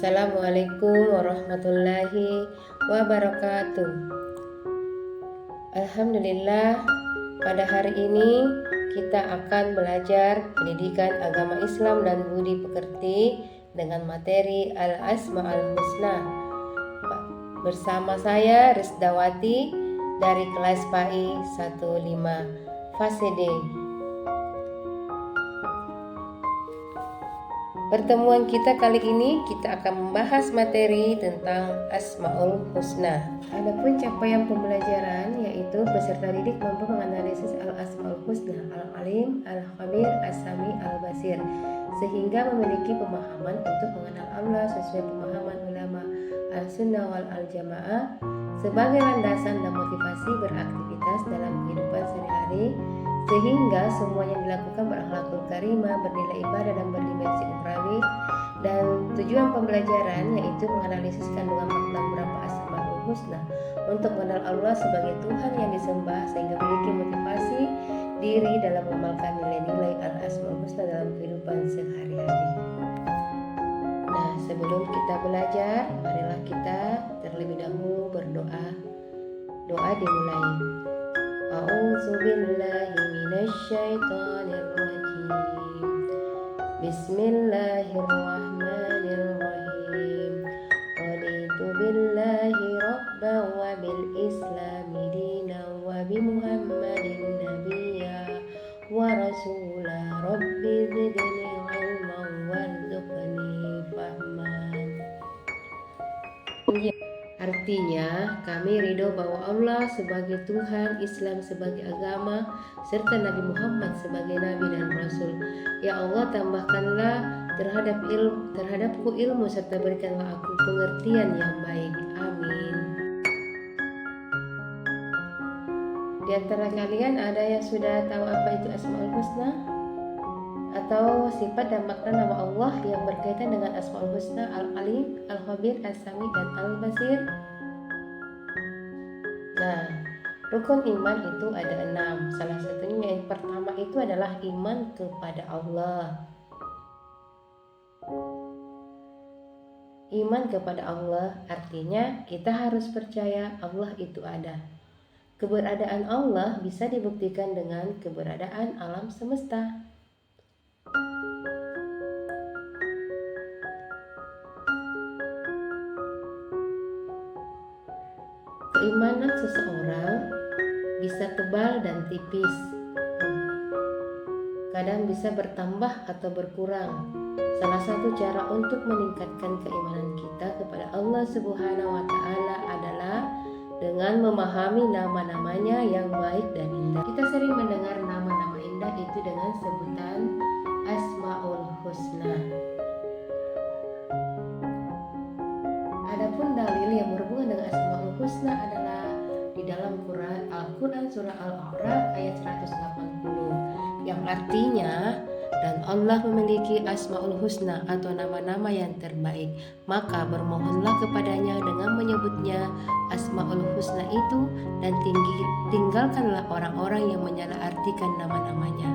Assalamualaikum warahmatullahi wabarakatuh. Alhamdulillah, pada hari ini kita akan belajar pendidikan agama Islam dan budi pekerti dengan materi Al-Asma'ul Husna. Bersama saya Risdawati dari kelas PAI 15 fase D. Pertemuan kita kali ini kita akan membahas materi tentang Asmaul Husna. Adapun capaian pembelajaran yaitu peserta didik mampu menganalisis Al-Asmaul Husna, Al-Alim, Al-Khabir, As-Sami, Al-Basir, sehingga memiliki pemahaman untuk mengenal Allah sesuai pemahaman ulama Al-Sunnah wal Al-Jamaah sebagai landasan dan motivasi beraktivitas dalam kehidupan sehari-hari, sehingga semuanya dilakukan berakhlakul karimah, bernilai ibadah dan berdimensi ukhrawi. Dan tujuan pembelajaran yaitu menganalisis kandungan makna beberapa Asmaul Husna untuk mengenal Allah sebagai Tuhan yang disembah, sehingga memiliki motivasi diri dalam mengamalkan nilai-nilai Al-Asmaul Husna dalam kehidupan sehari-hari. Nah, sebelum kita belajar, marilah kita terlebih dahulu berdoa. Doa dimulai. A'udzubillahi minasyaitonirrajim. Bismillahirrahmanirrahim. Raditu billahi rabban wa bil islami dinan wa bi Muhammadin nabiyya wa rasula. Rabbi zidni ilman warzuqni fahman. Artinya, kami ridho bahwa Allah sebagai Tuhan, Islam sebagai agama, serta Nabi Muhammad sebagai Nabi dan Rasul. Ya Allah, tambahkanlah terhadapku ilmu serta berikanlah aku pengertian yang baik. Amin. Di antara kalian ada yang sudah tahu apa itu Asmaul Husna? Atau sifat dan makna nama Allah yang berkaitan dengan Asmaul Husna, Al-Alim, Al-Khabir, As-Sami, dan Al-Basir? Nah, rukun iman itu ada 6. Salah satunya yang pertama itu adalah iman kepada Allah. Iman kepada Allah artinya kita harus percaya Allah itu ada. Keberadaan Allah bisa dibuktikan dengan keberadaan alam semesta. Keimanan seseorang bisa tebal dan tipis, kadang bisa bertambah atau berkurang. Salah satu cara untuk meningkatkan keimanan kita kepada Allah Subhanahu wa Ta'ala adalah dengan memahami nama-namanya yang baik dan indah. Kita sering mendengar nama-nama indah itu dengan sebutan Asmaul Husna. Adapun dalil yang berhubungan dengan Asmaul Husna adalah di dalam Al-Quran surah Al-A'raf ayat 180 yang artinya, dan Allah memiliki Asmaul Husna atau nama-nama yang terbaik, maka bermohonlah kepadanya dengan menyebutnya Asmaul Husna itu, dan tinggalkanlah orang-orang yang menyalahartikan nama-namanya.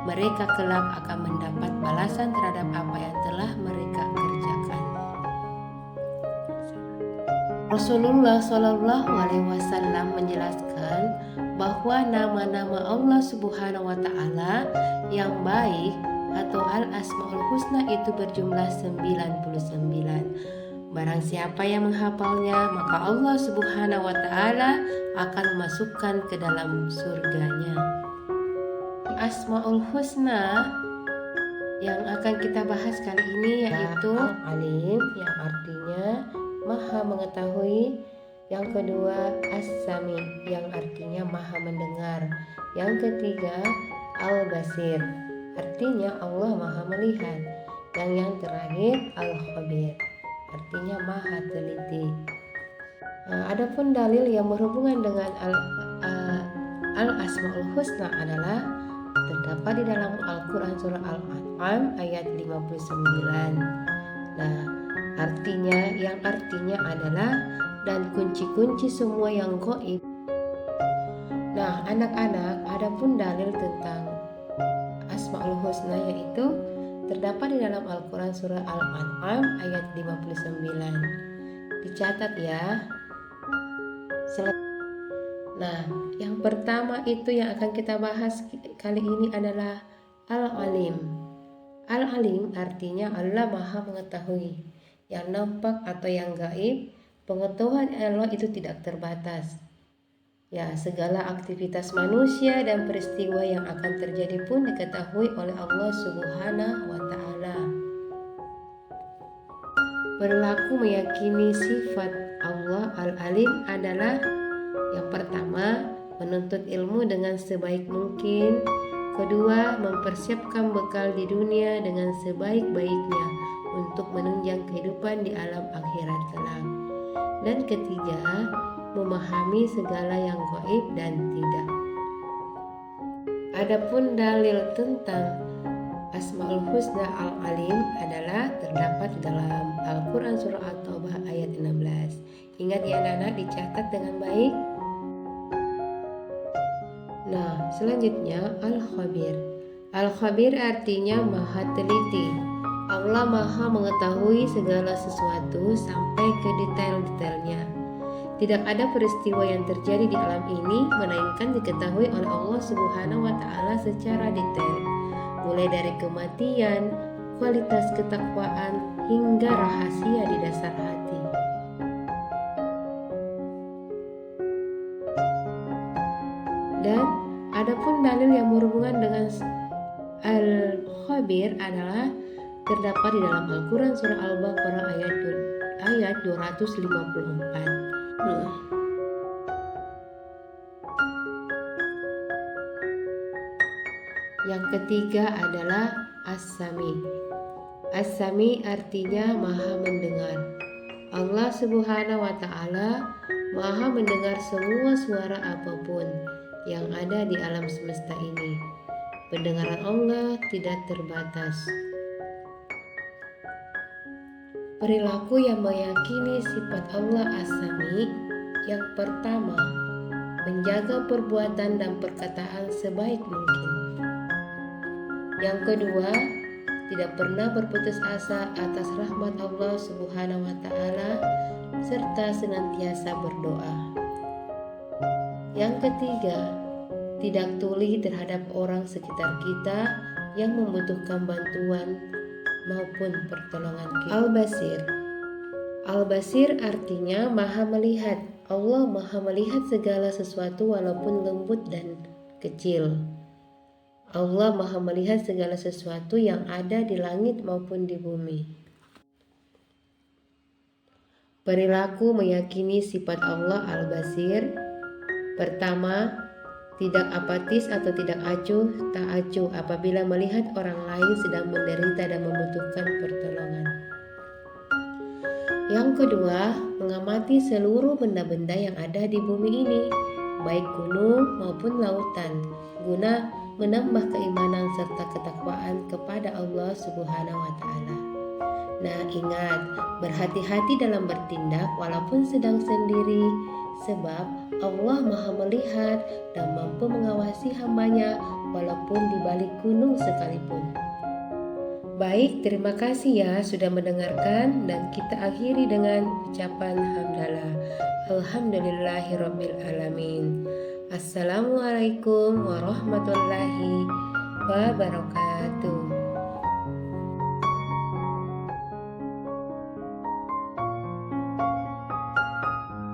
Mereka kelak akan mendapat balasan terhadap apa yang telah mereka kerjakan. Rasulullah Shallallahu Alaihi Wasallam menjelaskan bahwa nama-nama Allah Subhanahu Wa Taala yang baik atau Al-Asmaul Husna itu berjumlah 99. Barang siapa yang menghafalnya, maka Allah Subhanahu Wa Taala akan memasukkan ke dalam surganya. Asmaul Husna yang akan kita bahas kali ini yaitu Al-Alim, yang artinya Maha mengetahui. Yang kedua, As-Sami, yang artinya Maha mendengar. Yang ketiga, Al-Basir, artinya Allah Maha melihat. Dan yang terakhir, Al-Khabir, artinya Maha teliti. Adapun dalil yang berhubungan dengan Al-Asmaul Husna adalah terdapat di dalam Al-Quran surah Al-An'am ayat 59. Nah, yang artinya adalah dan kunci-kunci semua yang gaib. Nah, anak-anak, adapun dalil tentang Asmaul Husna yaitu terdapat di dalam Al-Quran surah Al-An'am ayat 59. Dicatat ya. Nah, yang pertama itu yang akan kita bahas kali ini adalah Al-Alim. Al-Alim artinya Allah Maha Mengetahui. Yang nampak atau yang gaib, pengetahuan Allah itu tidak terbatas. Ya, segala aktivitas manusia dan peristiwa yang akan terjadi pun diketahui oleh Allah Subhanahu wa Ta'ala. Berlaku meyakini sifat Allah Al-Alim adalah yang pertama, menuntut ilmu dengan sebaik mungkin. Kedua, mempersiapkan bekal di dunia dengan sebaik-baiknya untuk menunjang kehidupan di alam akhirat kelak. Dan ketiga, memahami segala yang gaib dan tidak. Adapun dalil tentang Asmaul Husna Al-Alim adalah terdapat dalam Al-Quran surah At-Taubah ayat 16. Ingat ya anak-anak, dicatat dengan baik. Nah, selanjutnya Al-Khabir. Al-Khabir artinya maha teliti. Allah maha mengetahui segala sesuatu sampai ke detail-detailnya. Tidak ada peristiwa yang terjadi di alam ini melainkan diketahui oleh Allah Subhanahu wa Ta'ala secara detail, mulai dari kematian, kualitas ketakwaan, hingga rahasia di dasar hati. Dan adapun dalil yang berhubungan dengan Al-Khabir adalah terdapat di dalam Al-Quran surah Al-Baqarah ayat 254. Yang ketiga adalah As-Sami. As-Sami artinya maha mendengar. Allah Subhanahu wa Ta'ala maha mendengar semua suara apapun yang ada di alam semesta ini. Pendengaran Allah tidak terbatas. Perilaku yang meyakini sifat Allah As-Sami. Yang pertama, menjaga perbuatan dan perkataan sebaik mungkin. Yang kedua, tidak pernah berputus asa atas rahmat Allah Subhanahu wa Ta'ala serta senantiasa berdoa. Yang ketiga, tidak tuli terhadap orang sekitar kita yang membutuhkan bantuan maupun pertolongan kita. Al-Basir. Al-Basir artinya maha melihat. Allah maha melihat segala sesuatu walaupun lembut dan kecil. Allah maha melihat segala sesuatu yang ada di langit maupun di bumi. Perilaku meyakini sifat Allah Al-Basir. Pertama, tidak apatis atau tidak acuh tak acuh apabila melihat orang lain sedang menderita dan membutuhkan pertolongan. Yang kedua, mengamati seluruh benda-benda yang ada di bumi ini, baik gunung maupun lautan, guna menambah keimanan serta ketakwaan kepada Allah Subhanahu wa Ta'ala. Nah, ingat, berhati-hati dalam bertindak walaupun sedang sendiri, sebab Allah maha melihat dan mampu mengawasi hambanya walaupun di balik gunung sekalipun. Baik, terima kasih ya sudah mendengarkan, dan kita akhiri dengan ucapan hamdalah. Alhamdulillahirabbil alamin. Assalamualaikum warahmatullahi wabarakatuh.